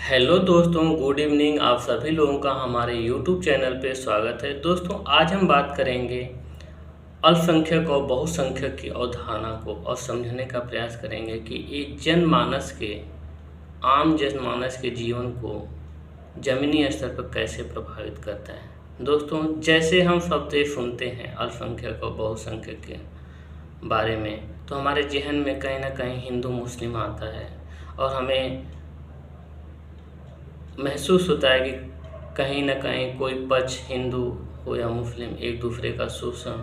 Hello दोस्तों, good evening. आप सभी लोगों का हमारे यूट्यूब चैनल पे स्वागत है। दोस्तों, आज हम बात करेंगे अल्पसंख्यक और बहुसंख्यक की अवधारणा को और समझने का प्रयास करेंगे कि एक आम जनमानस के जीवन को ज़मीनी स्तर पर कैसे प्रभावित करता है। दोस्तों, जैसे हम शब्द सुनते हैं अल्पसंख्यक और बहुसंख्यक के बारे में, तो हमारे जहन में कहीं ना कहीं हिंदू मुस्लिम आता है और हमें महसूस होता है कि कहीं न कहीं कोई पक्ष हिंदू हो या मुस्लिम एक दूसरे का शोषण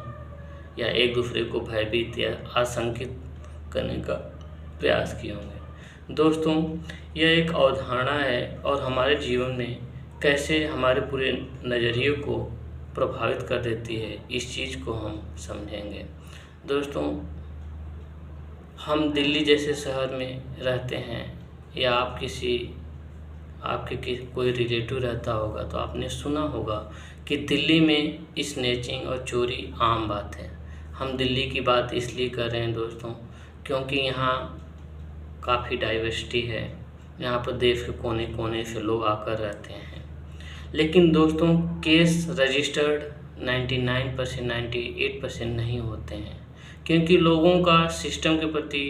या एक दूसरे को भयभीत या आशंकित करने का प्रयास किए होंगे। दोस्तों, यह एक अवधारणा है और हमारे जीवन में कैसे हमारे पूरे नज़रिए को प्रभावित कर देती है, इस चीज़ को हम समझेंगे। दोस्तों, हम दिल्ली जैसे शहर में रहते हैं या आपके कोई रिलेटिव रहता होगा तो आपने सुना होगा कि दिल्ली में स्नैचिंग और चोरी आम बात है। हम दिल्ली की बात इसलिए कर रहे हैं दोस्तों, क्योंकि यहाँ काफ़ी डाइवर्सिटी है। यहाँ पर देश के कोने कोने से लोग आकर रहते हैं। लेकिन दोस्तों, केस रजिस्टर्ड 99% 98% नहीं होते हैं, क्योंकि लोगों का सिस्टम के प्रति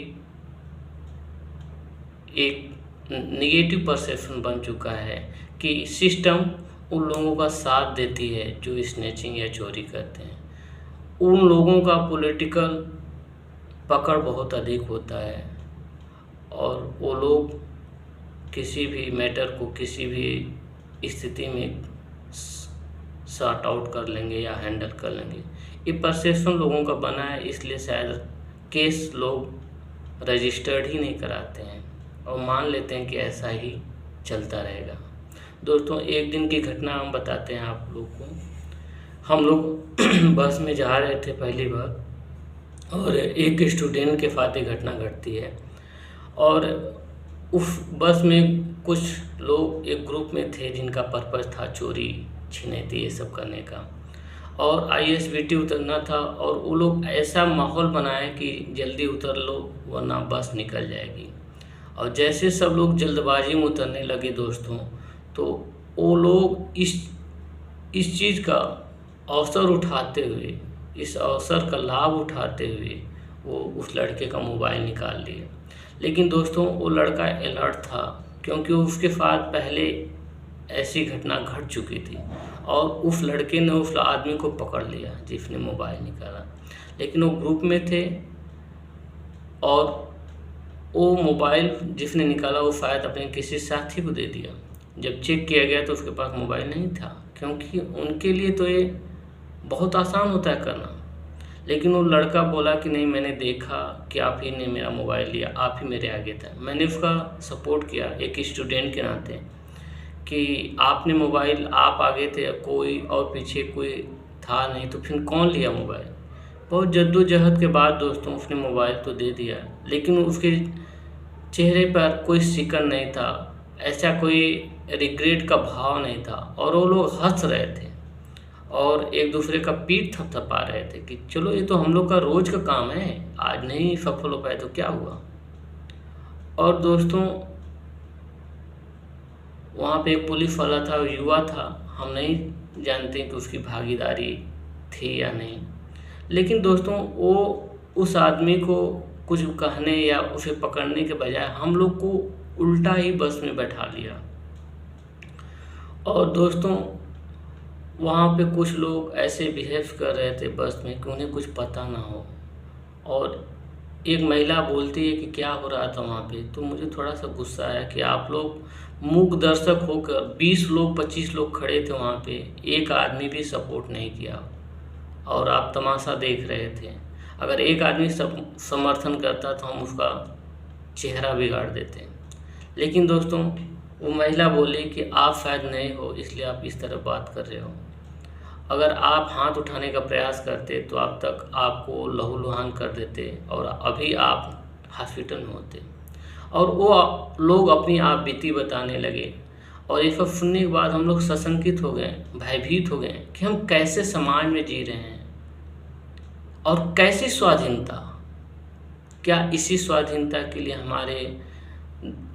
एक नेगेटिव परसेप्शन बन चुका है कि सिस्टम उन लोगों का साथ देती है जो स्नैचिंग या चोरी करते हैं। उन लोगों का पॉलिटिकल पकड़ बहुत अधिक होता है और वो लोग किसी भी मैटर को किसी भी स्थिति में सॉर्ट आउट कर लेंगे या हैंडल कर लेंगे। ये परसेप्शन लोगों का बना है, इसलिए शायद केस लोग रजिस्टर्ड ही नहीं कराते हैं और मान लेते हैं कि ऐसा ही चलता रहेगा। दोस्तों, एक दिन की घटना हम बताते हैं आप लोग को। हम लोग बस में जा रहे थे पहली बार और एक स्टूडेंट के साथ ये घटना घटती है और उस बस में कुछ लोग एक ग्रुप में थे जिनका पर्पस था चोरी छिनैती ये सब करने का और ISBT उतरना था और वो लोग ऐसा माहौल बनाए कि जल्दी उतर लो वरना बस निकल जाएगी। और जैसे सब लोग जल्दबाजी में उतरने लगे दोस्तों, तो वो लोग इस चीज़ का अवसर उठाते हुए, इस अवसर का लाभ उठाते हुए वो उस लड़के का मोबाइल निकाल लिए। लेकिन दोस्तों, वो लड़का अलर्ट था क्योंकि उसके साथ पहले ऐसी घटना घट चुकी थी और उस लड़के ने उस आदमी को पकड़ लिया जिसने मोबाइल निकाला। लेकिन वो ग्रुप में थे और वो मोबाइल जिसने निकाला वो शायद अपने किसी साथी को दे दिया। जब चेक किया गया तो उसके पास मोबाइल नहीं था, क्योंकि उनके लिए तो ये बहुत आसान होता है करना। लेकिन वो लड़का बोला कि नहीं, मैंने देखा कि आप ही ने मेरा मोबाइल लिया, आप ही मेरे आगे था। मैंने उसका सपोर्ट किया एक स्टूडेंट के नाते कि आपने मोबाइल, आप आगे थे, कोई और पीछे कोई था नहीं, तो फिर कौन लिया मोबाइल। बहुत जद्दोजहद के बाद दोस्तों उसने मोबाइल तो दे दिया, लेकिन उसके चेहरे पर कोई शिकन नहीं था, ऐसा कोई रिग्रेट का भाव नहीं था और वो लोग हंस रहे थे और एक दूसरे का पीठ थपथपा रहे थे कि चलो ये तो हम लोग का रोज़ का काम है, आज नहीं सफल हो पाए तो क्या हुआ। और दोस्तों, वहाँ पे एक पुलिस वाला था, युवा था, हम नहीं जानते कि उसकी भागीदारी थी या नहीं। लेकिन दोस्तों, वो उस आदमी को कुछ कहने या उसे पकड़ने के बजाय हम लोग को उल्टा ही बस में बैठा लिया। और दोस्तों, वहाँ पे कुछ लोग ऐसे बिहेव कर रहे थे बस में कि उन्हें कुछ पता ना हो। और एक महिला बोलती है कि क्या हो रहा था वहाँ पे, तो मुझे थोड़ा सा गुस्सा आया कि आप लोग मूक दर्शक होकर 20 लोग 25 लोग खड़े थे वहाँ पे, एक आदमी भी सपोर्ट नहीं किया और आप तमाशा देख रहे थे। अगर एक आदमी समर्थन करता तो हम उसका चेहरा बिगाड़ देते। लेकिन दोस्तों, वो महिला बोली कि आप शायद नए हो इसलिए आप इस तरह बात कर रहे हो। अगर आप हाथ उठाने का प्रयास करते तो अब तक आपको लहूलुहान कर देते और अभी आप हॉस्पिटल में होते। और वो लोग अपनी आप बीती बताने लगे और ये सब सुनने के बाद हम लोग सशंकित हो गए, भयभीत हो गए कि हम कैसे समाज में जी रहे हैं और कैसी स्वाधीनता। क्या इसी स्वाधीनता के लिए हमारे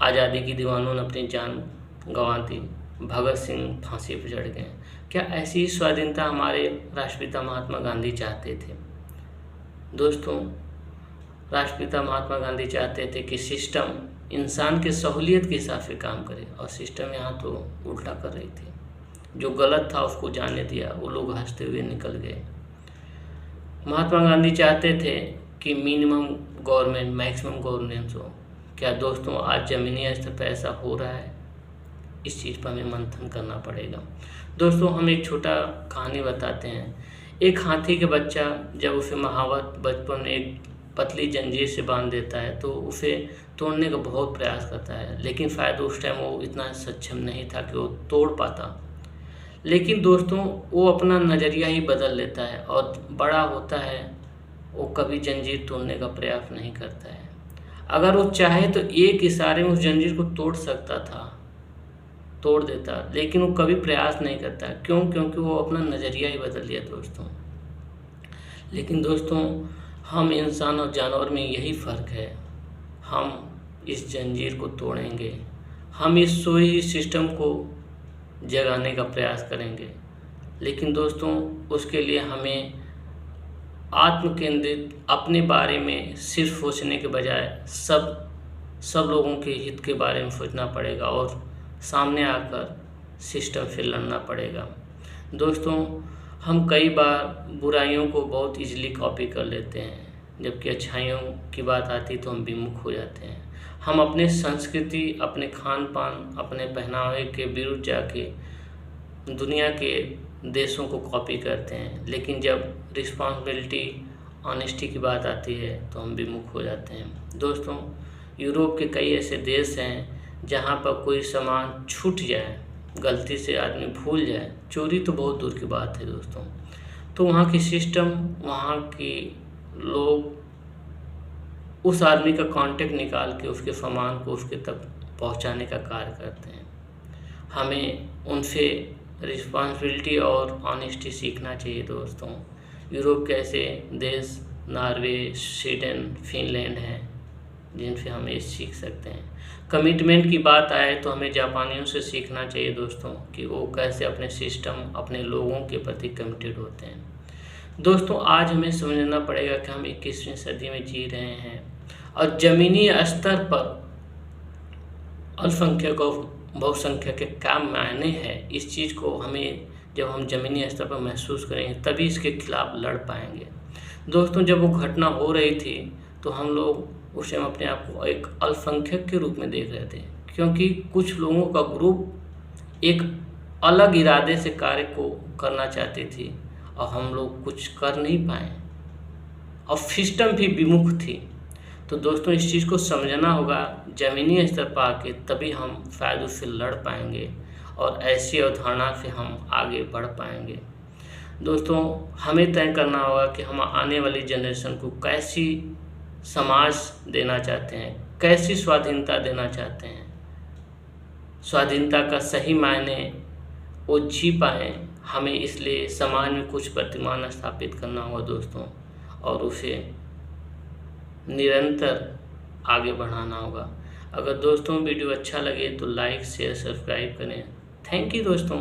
आज़ादी की दीवानों ने अपनी जान गंवा दी, भगत सिंह फांसी पर चढ़ गए। क्या ऐसी ही स्वाधीनता हमारे राष्ट्रपिता महात्मा गांधी चाहते थे? दोस्तों, राष्ट्रपिता महात्मा गांधी चाहते थे कि सिस्टम इंसान के सहूलियत के हिसाब से काम करे, और सिस्टम यहाँ तो उल्टा कर रही थी। जो गलत था उसको जाने दिया, वो लोग हंसते हुए निकल गए। महात्मा गांधी चाहते थे कि मिनिमम गवर्नमेंट मैक्सिमम गवर्नेंस हो। क्या दोस्तों आज ज़मीनी स्तर पर ऐसा हो रहा है? इस चीज़ पर हमें मंथन करना पड़ेगा। दोस्तों, हम एक छोटा कहानी बताते हैं। एक हाथी के बच्चा जब उसे महावत बचपन में एक पतली जंजीर से बांध देता है तो उसे तोड़ने का बहुत प्रयास करता है, लेकिन शायद उस टाइम वो इतना सक्षम नहीं था कि वो तोड़ पाता। लेकिन दोस्तों, वो अपना नज़रिया ही बदल लेता है और बड़ा होता है, वो कभी जंजीर तोड़ने का प्रयास नहीं करता है। अगर वो चाहे तो एक इशारे में उस जंजीर को तोड़ सकता था, तोड़ देता, लेकिन वो कभी प्रयास नहीं करता। क्यों? क्योंकि वो अपना नज़रिया ही बदल लिया दोस्तों। लेकिन दोस्तों, हम इंसान और जानवर में यही फ़र्क है। हम इस जंजीर को तोड़ेंगे, हम इस सोई हुई सिस्टम को जगाने का प्रयास करेंगे। लेकिन दोस्तों, उसके लिए हमें आत्म केंद्रित अपने बारे में सिर्फ सोचने के बजाय सब लोगों के हित के बारे में सोचना पड़ेगा और सामने आकर सिस्टम से लड़ना पड़ेगा। दोस्तों, हम कई बार बुराइयों को बहुत इजीली कॉपी कर लेते हैं, जबकि अच्छाइयों की बात आती तो हम विमुख हो जाते हैं। हम अपने संस्कृति, अपने खान पान, अपने पहनावे के विरुद्ध जाके दुनिया के देशों को कॉपी करते हैं, लेकिन जब रिस्पॉन्सिबिलिटी, ऑनेस्टी की बात आती है तो हम विमुख हो जाते हैं। दोस्तों, यूरोप के कई ऐसे देश हैं जहाँ पर कोई सामान छूट जाए, गलती से आदमी भूल जाए, चोरी तो बहुत दूर की बात है दोस्तों, तो वहाँ की सिस्टम, वहाँ के लोग उस आदमी का कांटेक्ट निकाल के उसके सामान को उसके तक पहुँचाने का कार्य करते हैं। हमें उनसे रिस्पॉन्सिबिलिटी और ऑनेस्टी सीखना चाहिए दोस्तों। यूरोप के ऐसे देश नॉर्वे, स्वीडन, फिनलैंड हैं जिनसे हम ये सीख सकते हैं। कमिटमेंट की बात आए तो हमें जापानियों से सीखना चाहिए दोस्तों कि वो कैसे अपने सिस्टम, अपने लोगों के प्रति कमिटेड होते हैं। दोस्तों, आज हमें समझना पड़ेगा कि हम 21वीं सदी में जी रहे हैं और ज़मीनी स्तर पर अल्पसंख्यक और बहुसंख्यक के क्या मायने हैं, इस चीज़ को हमें जब हम ज़मीनी स्तर पर महसूस करेंगे तभी इसके खिलाफ लड़ पाएंगे। दोस्तों, जब वो घटना हो रही थी तो हम लोग उस टाइम अपने आप को एक अल्पसंख्यक के रूप में देख रहे थे, क्योंकि कुछ लोगों का ग्रुप एक अलग इरादे से कार्य को करना चाहती थी और हम लोग कुछ कर नहीं पाए और सिस्टम भी विमुख थी। तो दोस्तों, इस चीज़ को समझना होगा, ज़मीनी स्तर पर आके तभी हम शायद उससे लड़ पाएंगे और ऐसी अवधारणा से हम आगे बढ़ पाएंगे। दोस्तों, हमें तय करना होगा कि हम आने वाली जनरेशन को कैसी समाज देना चाहते हैं, कैसी स्वाधीनता देना चाहते हैं। स्वाधीनता का सही मायने वो जी पाएँ, हमें इसलिए समाज में कुछ प्रतिमान स्थापित करना होगा दोस्तों, और उसे निरंतर आगे बढ़ाना होगा। अगर दोस्तों वीडियो अच्छा लगे तो लाइक, शेयर, सब्सक्राइब करें। थैंक यू दोस्तों।